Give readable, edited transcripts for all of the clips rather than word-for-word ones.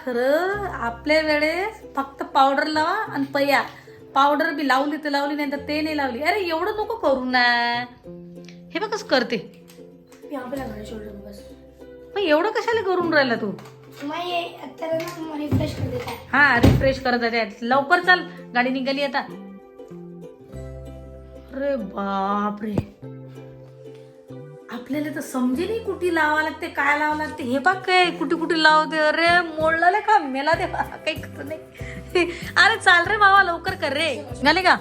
खरं आपल्या वेळेस फक्त पावडर लावा आणि पया. पावडर बी लावली तर लावली, नाही तर ते नाही लावली. अरे एवढं नको करू ना. हे बघ कसं करते. मग एवढं कशाला करून राहिला तू? हा रिफ्रेश करत आहे. लवकर चाल, गाडी निघाली आता. अरे बापरे, आपल्याला तर समजे नाही कुठे लावा लागते, काय लावा लागते. हे बघ काय कुठे कुठे लावते. अरे मोडलं का मेला दे, काही कर नाही. अरे चाल रे बाबा, लवकर कर रे. झाले का?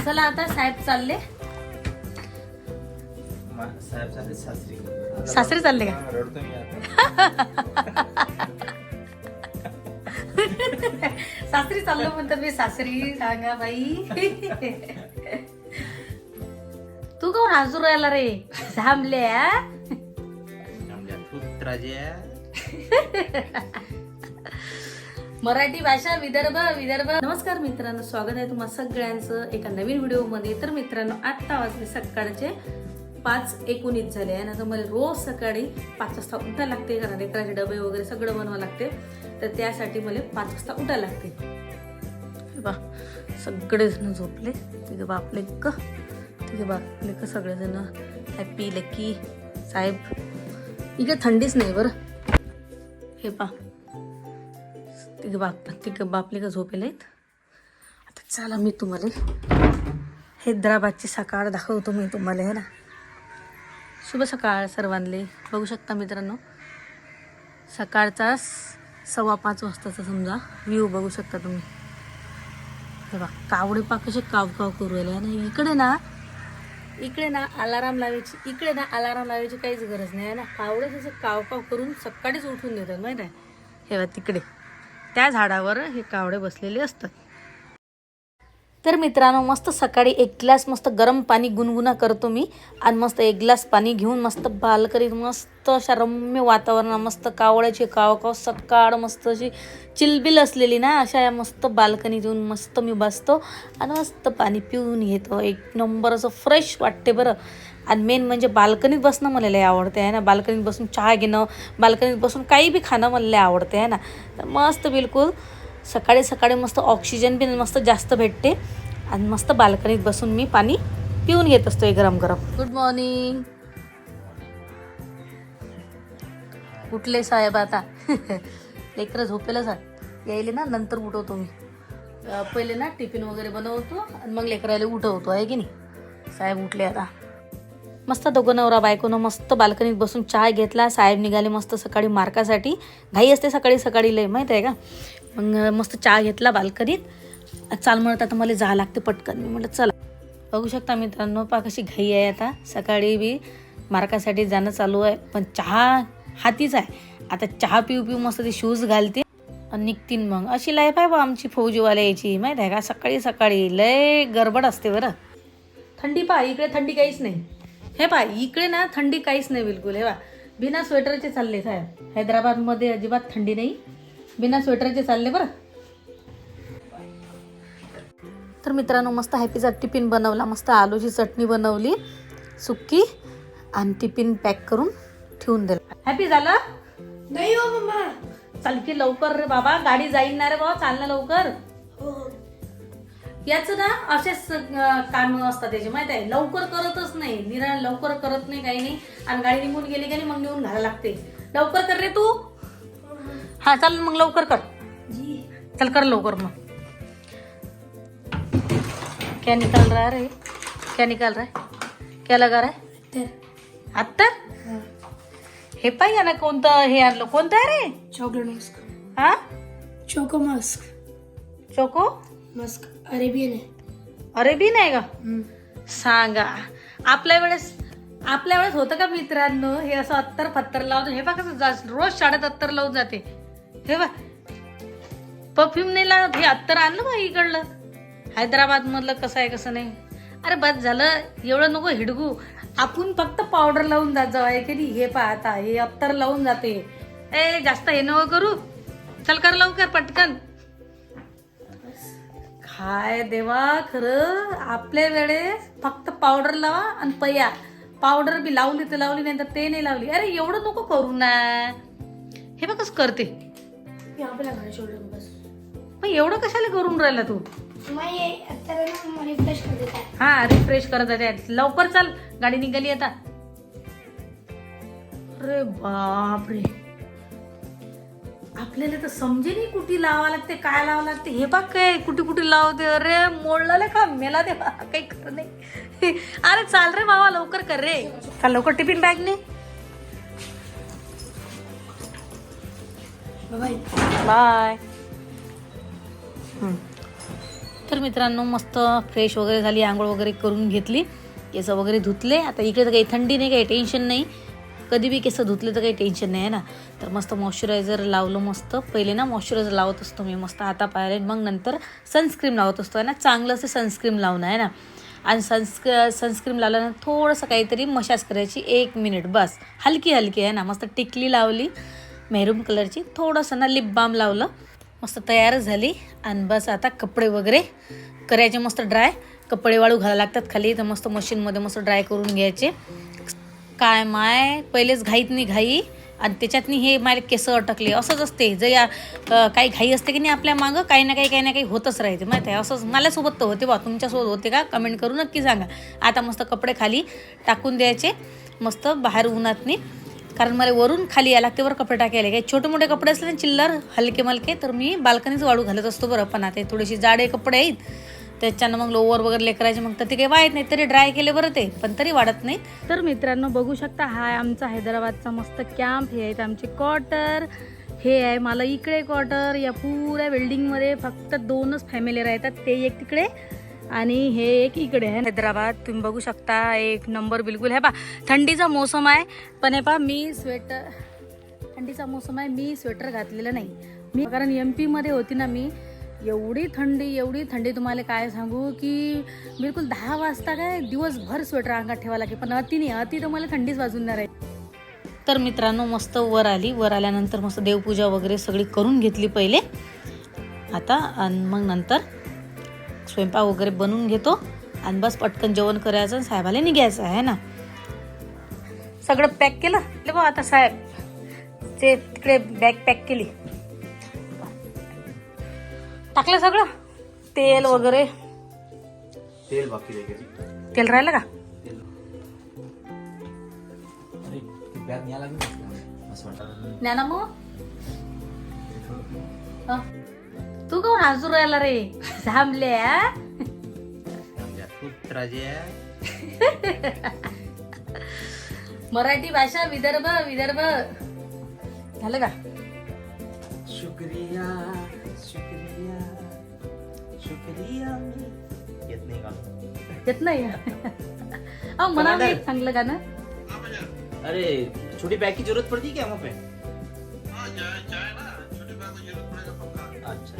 चला आता साहेब चालले. सासरी चालले का? सासरी चाललो म्हणतात मी. सासरी सांगा बाई. तू कोण हजूर राहिला रे? थांबल्या मराठी भाषा विदर्भ. नमस्कार मित्रांनो, स्वागत आहे तुम्हा सगळ्यांचं एका नवीन व्हिडिओ मध्ये. तर मित्रांनो, 8 वाजले सकाळचे 5:19 झाले आणि आता मला रोज सकाळी 5 वाजता उठायला लागते, कारण लेकराचे डबे वगैरे सगळं बनवावं लागते. तर त्यासाठी मला 5 वाजता उठायला लागते. बा सगळेजण झोपले. तिथे बापले का सगळेजण हॅपी लकी साहेब. इकडे थंडीच नाही बरं. हे पा तिघे बापले का झोपेले आहेत. आता चला मी तुम्हाला हैदराबादची सकाळ दाखवतो. मी तुम्हाला है ना. शुभ सकाळ सर्वांले. बघू शकता मित्रांनो, सकाळचा 5:15 वाजताचा समजा व्ह्यू बघू शकता तुम्ही. हे बघा कावडे पा कसे काव करू राहिले ना. इकडे ना अलाराम लावायची काहीच गरज नाही आहे ना. कावडे जसे काव करून सकाळीच उठून देतात माहीत आहे. हे बघा तिकडे त्या झाडावर हे कावडे बसलेले असतात. तर मित्रांनो, मस्त सकाळी 1 ग्लास मस्त गरम पाणी गुणगुणा करतो मी आणि मस्त 1 ग्लास पाणी घेऊन मस्त बाल्कनीत मस्त अशा रम्य वातावरण, मस्त कावळ्याचे काव सकाळ मस्त अशी चिलबिल असलेली ना, अशा या मस्त बाल्कनीत येऊन मस्त मी बसतो आणि मस्त पाणी पिऊन घेतो. 1 नंबर असं फ्रेश वाटते बरं. आणि मेन म्हणजे बाल्कनीत बसणं मला लय आवडते आहे ना. बाल्कनीत बसून चहा घेणं, बाल्कनीत बसून काही बी खाणं मला लय आवडते आहे ना. तर मस्त बिलकुल सकाळी मस्त ऑक्सिजन बी मस्त जास्त भेटते आणि मस्त बाल्कनीत बसून मी पाणी पिऊन घेत असतो गरम. Good morning. उठले साहेब आता. लेकरं झोपेला यायले ना, नंतर उठवतो मी. पहिले ना टिफिन वगैरे बनवतो आणि मग लेकराला उठवतो आहे की नाही. साहेब उठले आता. मस्त दोघं नवरा बायकोनं मस्त बाल्कनीत बसून चहा घेतला. साहेब निघाले मस्त सकाळी मार्कासाठी. घाई असते सकाळी लय माहीत आहे का. मग मस्त चहा घेतला बाल्कनीत. चाल म्हणत आता मला जावं लागते पटकन. मी म्हटलं चला. बघू शकता मित्रांनो, पा कशी घाई आहे आता. सकाळी बी मार्कासाठी जाणं चालू आहे, पण चहा हातीच आहे. आता चहा पिऊ मस्त ते शूज घालते आणि निघतीन. मग अशी लाईफ आहे बा आमची फौजीवाल्या यायची माहीत आहे का. सकाळी लय गडबड असते बरं. थंडी पा इकडे थंडी काहीच नाही. हे पा इकडे ना थंडी काहीच नाही बिलकुल. हे बा बिना स्वेटरचे चालले साहेब. हैदराबादमध्ये अजिबात थंडी नाही. बिना स्वेटरचे चालले बरं. तर मित्रांनो, मस्त हॅपीचा टिफिन बनवला. मस्त आलूची चटणी बनवली सुक्की आणि टिफिन पॅक करून ठेवून दिला. हॅपी झालं नाही हो मम्मा. चाल की लवकर रे बाबा, गाडी जाईन ना रे बाबा. चाल ना लवकर. याचं ना असेच काम असतात त्याचे माहित आहे. लवकर करतच नाही, लवकर करत नाही, काही नाही. आणि गाडी निघून गेली की नाही मग नेऊन घालायला लागते. लवकर कर रे तू. हा चल मग लवकर कर. चल कर लवकर. मग क्या निकाल रहा है, क्या लगा रहा है आता. हे पाहिजे ना कोणतं हे आणलं. कोणतं आहे रे? Chocolate musk. हा choco musk. Choco musk Arabian आहे. अरेबियन आहे का? सांगा. आपल्या वेळेस होतं का मित्रांनो हे असं अत्तर फत्तर लावतो. हे बघ कसं रोज शाळेत अत्तर लावून जाते. हे बघ परफ्यूम नाही लावत, हे अत्तर आणलं बा इकडलं. हैदराबाद मधलं कसं आहे कसं नाही. अरे बस झालं एवढं नको हिडगू. आपण फक्त पावडर लावून जात जाऊ आहे की नाही. हे पाहता हे अत्तर लावून जाते. ए जास्त हे नको करू. चल कर लवकर पटकन. काय देवा, खरं आपल्या वेळेस फक्त पावडर लावा आणि पया. पावडर बी लावली तर लावली, नाही तर ते नाही लावली. अरे एवढं नको करू ना. हे बघ कसं करते. यहाँ पे लगाना शोल्डर में बस. मग एवढं कशाला करून राहिला तू. मैं ये तरह ना रिफ्रेश कर देता है. हा रिफ्रेश करत आहे. लवकर चाल, गाडी निघाली आता. अरे बापरे, आपल्याला तर समजे नाही कुठे लावा लागते, काय लावा लागते. हे बघ काय कुठे कुठे लावते. अरे मोडला का मेला दे काही कर नाही. अरे चाल रे बाबा, लवकर कर रे. का लवकर टिफिन बॅग ने. Bye bye. तर मित्रांनो मस्त फ्रेश वगैरे झाली, आंघोळ वगैरे करून घेतली, केस वगैरे धुतले. आता इकडे तर काही थंडी नाही, काही टेन्शन नाही. कधी बी केस धुतले तर काही टेन्शन नाही आहे ना. तर मस्त मॉइश्चरायझर लावलं. मस्त पहिले ना मॉइश्चरायझर लावत असतो मी मस्त हातापायाला, मग नंतर सनस्क्रीम लावत असतो आहे ना. चांगलं असं सनस्क्रीम लावणं आहे ना. आणि सनस्क्रीम लावल्यानंतर थोडंसं काहीतरी मसाज करायची 1 मिनिट बस, हलकी हलकी आहे ना. मस्त टिकली लावली मेरून कलरची, थोडंसं ना लिप बाम लावलं. मस्त तयार झाली. आणि बस आता कपडे वगैरे करायचे मस्त ड्राय. कपडे वाळू घालायला लागतात खाली, तर मस्त मशीनमध्ये मस्त ड्राय करून घ्यायचे. काय माय पहिलेच घाईत नाही घाई, आणि त्याच्यातनी हे माझे केस अटकले. असंच असते जर या काही घाई असते की नाही आपल्या मागं, काही ना काही होतच राहते माहिती आहे. असंच माझ्यासोबत तर होते बा, तुमच्यासोबत होते का कमेंट करून नक्की सांगा. आता मस्त कपडे खाली टाकून द्यायचे मस्त बाहेर उन्हातनी, कारण मला वरून खाली यायला लागते बरं कपडे टाकायला. काही छोटे मोठे कपडे असले ना चिल्लर हलके मलके, तर मी बाल्कनीच वाळू घालत असतो बरं. पण आता थोडेसे जाडे कपडे आहेत त्याच्यानं मग लोवर वगैरे लेकरायचे, मग तर ते काही वाढत नाही. तरी ड्राय केले बरं ते, पण तरी वाढत नाही. तर मित्रांनो बघू शकता, हा आहे आमचा हैदराबादचा मस्त कॅम्प. हे आहेत आमचे क्वार्टर. हे आहे मला इकडे क्वार्टर. या पुऱ्या बिल्डिंगमध्ये फक्त 2च फॅमिली राहतात, ते एक तिकडे आणि हे एक इकडे आहे. हैदराबाद तुम्ही बघू शकता, एक नंबर बिलकुल. हे पा थंडीचा मोसम आहे, पण हे पा मी थंडीचा मोसम आहे, मी स्वेटर घातलेलं नाही मी, कारण MP मध्ये होती ना मी. एवढी थंडी तुम्हाला काय सांगू की बिलकुल 10 वाजता काय दिवसभर स्वेटर अंगात ठेवा लागेल. पण अति तर मला थंडीच वाजून आहे. तर मित्रांनो मस्त वर आल्यानंतर मस्त देवपूजा वगैरे सगळी करून घेतली पहिले आता. आणि मग नंतर स्वयंपाक वगैरे बनवून घेतो आणि बस पटकन जेवण करायचं आणि साहेबाला निघायचं आहे ना. सगळं पॅक केलं बा. आता साहेब ते तिकडे बॅग पॅक केली, टाकलं सगळं तेल वगैरे. तेल बाकी तेल राहिलं का. ज्ञाना मग तू कोण हजूर राहिला रे झांबल्या. मराठी भाषा विदर्भ झालं का. शुक्रिया येत नाही म्हणा नाही चांगलं गाणं. अरे छोटी बैग की जरूरत पड़ती है क्या वहाँ पे. अच्छा.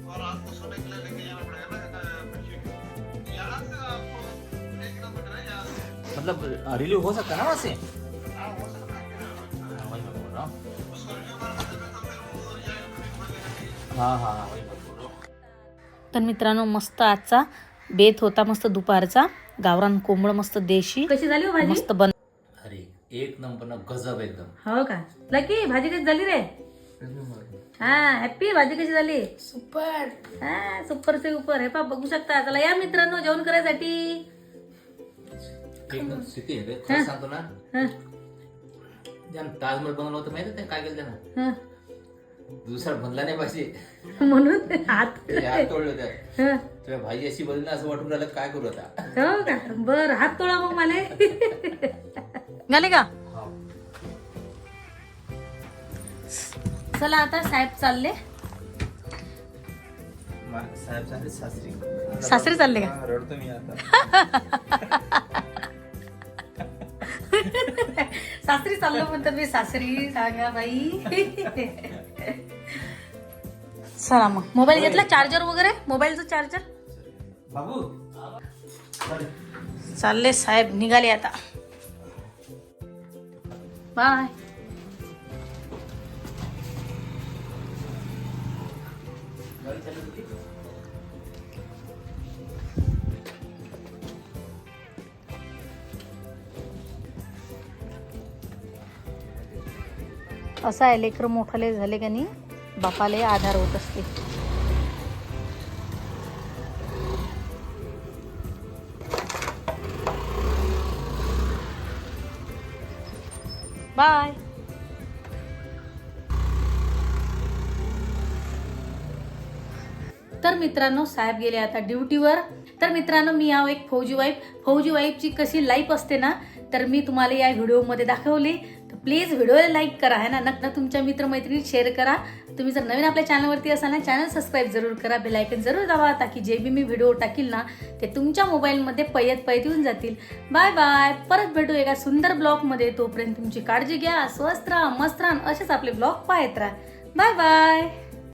और आपको सोने के लिए लेके जाना पड़ेगा ना. यहाँ से आपको 1 किलोमीटर है यहाँ से. मतलब रिलीव हो सकता है ना वहाँ से. वही मैं बोल रहा हूँ. हाँ वही मैं बोल रहा हूँ. तर मित्रांनो मस्त आजचा बेत होता, मस्त दुपारचा. गावरान कोंबड मस्त देशी. कशी झाली भाजी. मस्त बन. अरे 1 नंबर ना, गजब एकदम. हो का लकी भाजी कशी झाली रे. हा हॅप्पी भाजी कशी झाली. सुपर. हा सुपर से ऊपर. हे पा बघू शकता. चला या मित्रांनो जेवण करायसाठी. एकदम स्थिती आहे खरं सांगतो ना. ज्यानं ताजमहल बनवलं होतं माहिती आहे काय केलं त्यानं. दुसरा बनला नाही पाहिजे म्हणून हात तोडले होते. तुझ्या भाजी अशी बनली असं वाटून राहिलं, काय करू आता. हो का बर हात तोडा मग मला. झाले का. चला आता साहेब चालले. साहेब चालले सासरी चालले का. रडतो मी आता. सासरी चाललो म्हणतात मी. सासरी सांगा बाई. चला मग मोबाईल घेतला, चार्जर वगैरे, मोबाईलचं चार्जर. बाबू चालले साहेब, निघाले आता. बाय. असं आहे, लेकरं मोठाले झाले का नाही बापाले आधार होत असते. बाय. तर मित्रांनो साहेब गेले आता ड्युटीवर. तर मित्रांनो मी आहो एक फौजी वाईफची कशी लाईफ असते ना, तर मी तुम्हाला या व्हिडिओमध्ये दाखवली. तर प्लीज व्हिडिओला लाईक करा है ना, नक्की तुमच्या मित्रमैत्रिणी शेअर करा. तुम्ही जर नवीन आपल्या चॅनलवरती असाल ना, चॅनल सबस्क्राईब जरूर करा, बेल आयकन जरूर दाबा, ताकी जे बी मी व्हिडिओ टाकील ना ते तुमच्या मोबाईलमध्ये पयत येऊन जातील. Bye bye. परत भेटू एका सुंदर ब्लॉगमध्ये. तोपर्यंत तुमची काळजी घ्या, स्वस्त राहा, मस्त राहा, असेच आपले ब्लॉग पाहत राहा. Bye bye.